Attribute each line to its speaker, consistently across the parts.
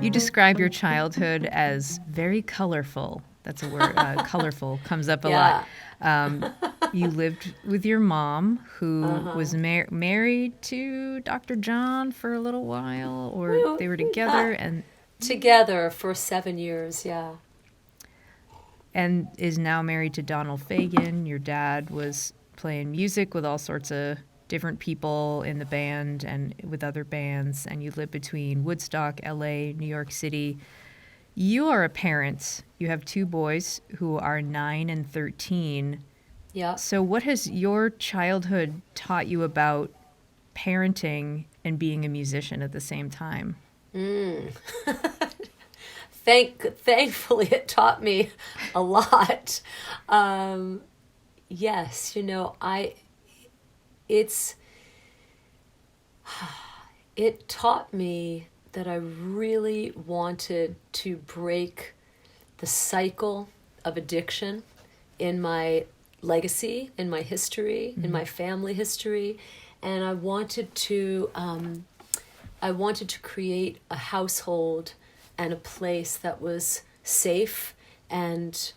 Speaker 1: You describe your childhood as very colorful. That's a word. Colorful comes up a lot. You lived with your mom, who was married to Dr. John for a little while, or they were together and
Speaker 2: together for 7 years. Yeah.
Speaker 1: And is now married to Donald Fagen. Your dad was playing music with all sorts of different people in the band and with other bands, and you live between Woodstock, LA, New York City. You are a parent. You have 2 boys who are 9 and 13.
Speaker 2: Yeah.
Speaker 1: So what has your childhood taught you about parenting and being a musician at the same time?
Speaker 2: Thankfully, it taught me a lot. Yes, it taught me that I really wanted to break the cycle of addiction in my legacy, in my history, in my family history, and I wanted to create a household and a place that was safe and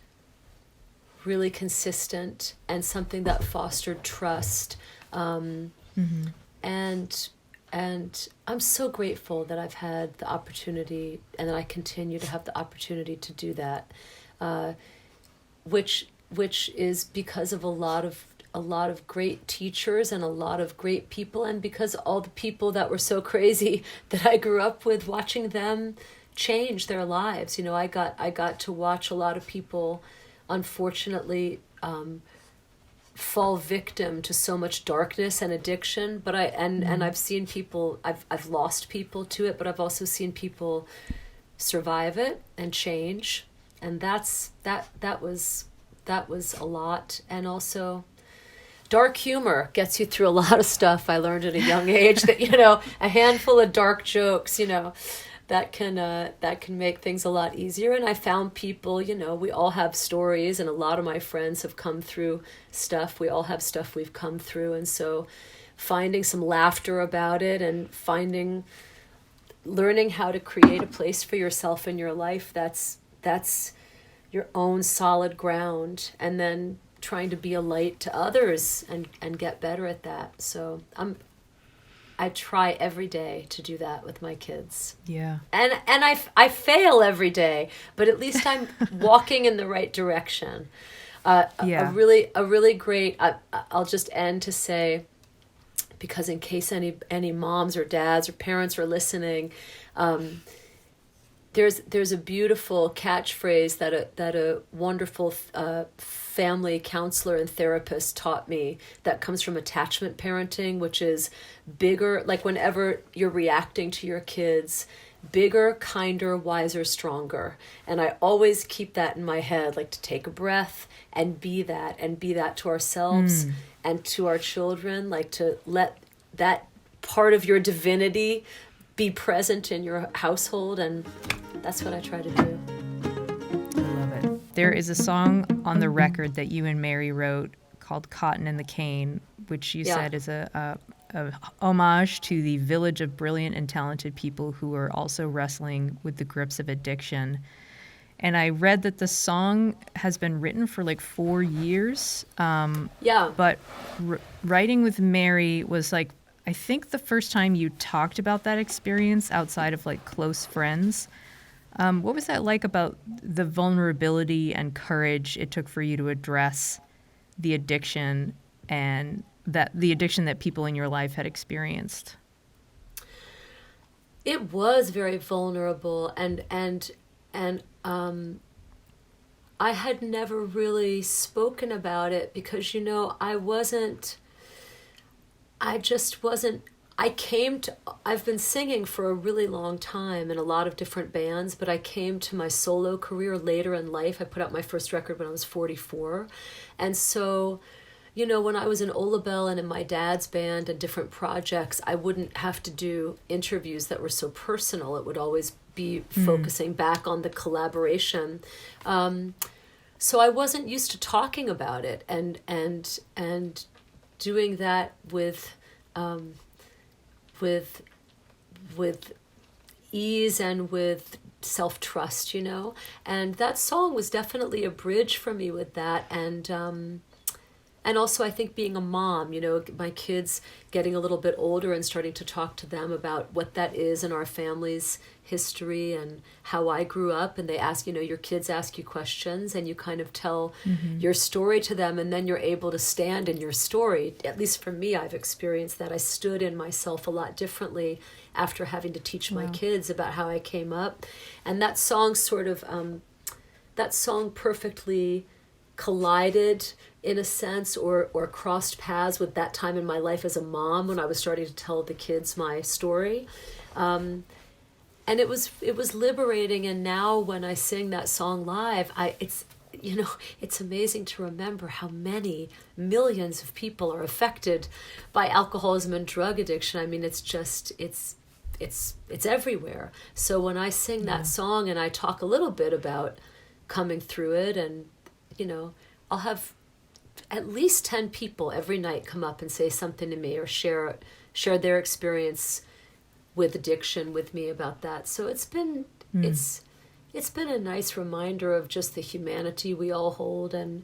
Speaker 2: really consistent and something that fostered trust. And I'm so grateful that I've had the opportunity and that I continue to have the opportunity to do that, which is because of a lot of great teachers and a lot of great people, and because all the people that were so crazy that I grew up with, watching them change their lives. I got to watch a lot of people, unfortunately, fall victim to so much darkness and addiction, but I've seen people, I've lost people to it, but I've also seen people survive it and change, and that was a lot. And also, dark humor gets you through a lot of stuff. I learned at a young age that a handful of dark jokes that can make things a lot easier. And I found people, we all have stories, and a lot of my friends have come through stuff. We all have stuff we've come through. And so finding some laughter about it and learning how to create a place for yourself in your life that's your own solid ground, and then trying to be a light to others and get better at that. So I try every day to do that with my kids.
Speaker 1: Yeah.
Speaker 2: And I fail every day, but at least I'm walking in the right direction. A really great, I'll just end to say, because in case any moms or dads or parents are listening, there's a beautiful catchphrase that a wonderful family counselor and therapist taught me that comes from attachment parenting, which is bigger, like whenever you're reacting to your kids, bigger, kinder, wiser, stronger. And I always keep that in my head, like to take a breath and be that to ourselves and to our children, like to let that part of your divinity be present in your household. And that's what I try to do.
Speaker 1: I love it. There is a song on the record that you and Mary wrote called Cotton and the Cane, which you said is a homage to the village of brilliant and talented people who are also wrestling with the grips of addiction. And I read that the song has been written for like 4 years. But writing with Mary was like, I think the first time you talked about that experience outside of like close friends. What was that like about the vulnerability and courage it took for you to address the addiction and the addiction that people in your life had experienced?
Speaker 2: It was very vulnerable, and I had never really spoken about it because, I've been singing for a really long time in a lot of different bands, but I came to my solo career later in life. I put out my first record when I was 44. And so, when I was in Olabelle and in my dad's band and different projects, I wouldn't have to do interviews that were so personal. It would always be focusing back on the collaboration. So I wasn't used to talking about it and doing that with ease and with self-trust, and that song was definitely a bridge for me with that. And also, I think being a mom, my kids getting a little bit older and starting to talk to them about what that is in our family's history and how I grew up. And they ask, your kids ask you questions and you kind of tell your story to them, and then you're able to stand in your story. At least for me, I've experienced that. I stood in myself a lot differently after having to teach my kids about how I came up. And that song perfectly collided in a sense, or crossed paths with that time in my life as a mom when I was starting to tell the kids my story. And it was liberating. And now when I sing that song live, it's amazing to remember how many millions of people are affected by alcoholism and drug addiction. I mean, it's everywhere. So when I sing that song and I talk a little bit about coming through it, and I'll have at least 10 people every night come up and say something to me or share their experience with addiction with me about that. So it's been it's been a nice reminder of just the humanity we all hold, and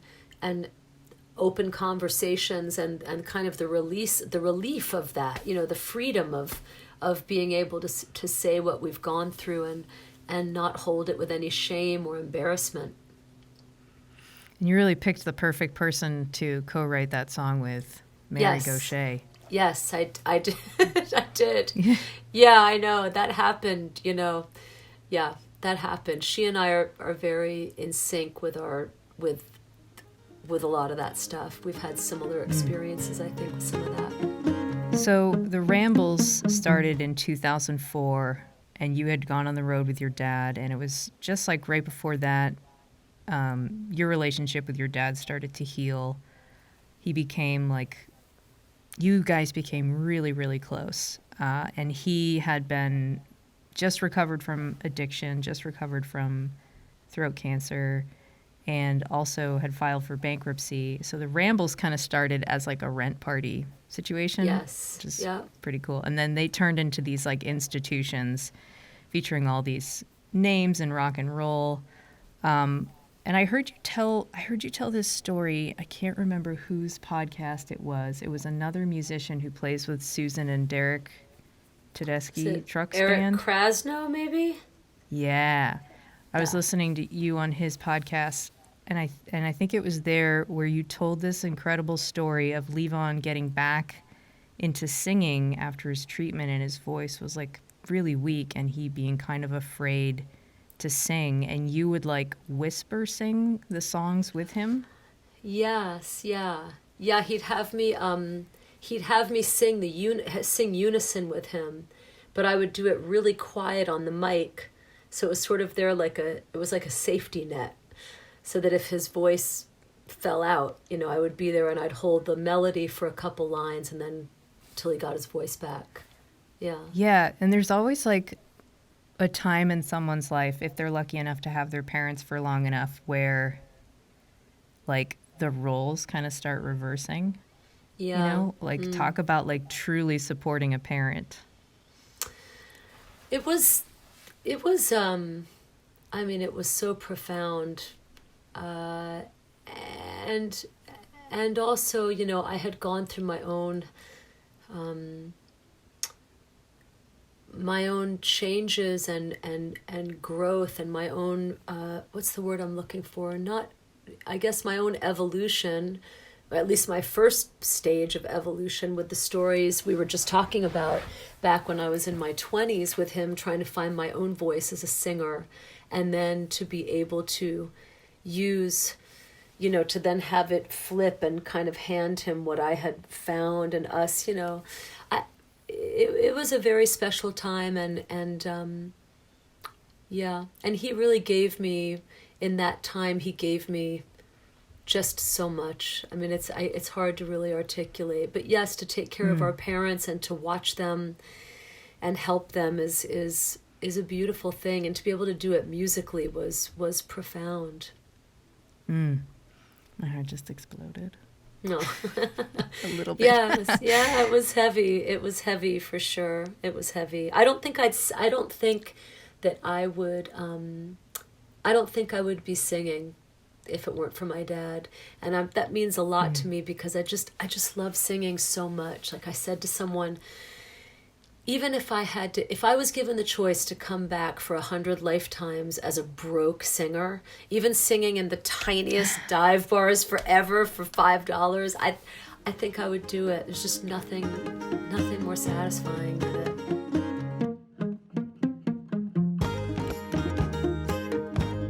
Speaker 2: open conversations, and kind of the relief of that, the freedom of being able to say what we've gone through and not hold it with any shame or embarrassment.
Speaker 1: And you really picked the perfect person to co-write that song with, Mary Gaucher.
Speaker 2: Yes, I did. I did. Yeah, I know. That happened, Yeah, that happened. She and I are very in sync with a lot of that stuff. We've had similar experiences, I think, with some of that.
Speaker 1: So the Rambles started in 2004, and you had gone on the road with your dad, and it was just like right before that, your relationship with your dad started to heal. You guys became really, really close. And he had been just recovered from addiction, just recovered from throat cancer, and also had filed for bankruptcy. So the Rambles kind of started as like a rent party situation.
Speaker 2: Yes.
Speaker 1: Which is pretty cool. And then they turned into these like institutions featuring all these names and rock and roll. And I heard you tell this story. I can't remember whose podcast it was. It was another musician who plays with Susan and Derek Tedeschi Trucks
Speaker 2: Eric
Speaker 1: band.
Speaker 2: Krasno, maybe?
Speaker 1: Yeah. I was listening to you on his podcast, and I think it was there where you told this incredible story of Levon getting back into singing after his treatment, and his voice was like really weak, and he being kind of afraid to sing, and you would like whisper sing the songs with him.
Speaker 2: Yes, yeah. He'd have me sing unison with him, but I would do it really quiet on the mic, so it was sort of there it was like a safety net, so that if his voice fell out, I would be there and I'd hold the melody for a couple lines and then till he got his voice back. Yeah,
Speaker 1: and there's always like a time in someone's life, if they're lucky enough to have their parents for long enough, where like the roles kind of start reversing. Talk about like truly supporting a parent.
Speaker 2: It was it was so profound, and also, I had gone through my own changes and growth, and my own what's the word I'm looking for? My own evolution, or at least my first stage of evolution, with the stories we were just talking about back when I was in my 20s with him, trying to find my own voice as a singer, and then to be able to use, to then have it flip and kind of hand him what I had found, and us, it was a very special time, and he really gave me, in that time, he gave me just so much. I mean, it's hard to really articulate, but yes, to take care of our parents and to watch them and help them is a beautiful thing, and to be able to do it musically was profound.
Speaker 1: My heart just exploded.
Speaker 2: No.
Speaker 1: A little bit.
Speaker 2: Yes, yeah, it was heavy. It was heavy for sure. It was heavy. I don't think that I don't think I would be singing if it weren't for my dad. And that means a lot to me because I just love singing so much. Like I said to someone, even if I was given the choice to come back for 100 lifetimes as a broke singer, even singing in the tiniest dive bars forever for $5, I think I would do it. There's just nothing more satisfying than it.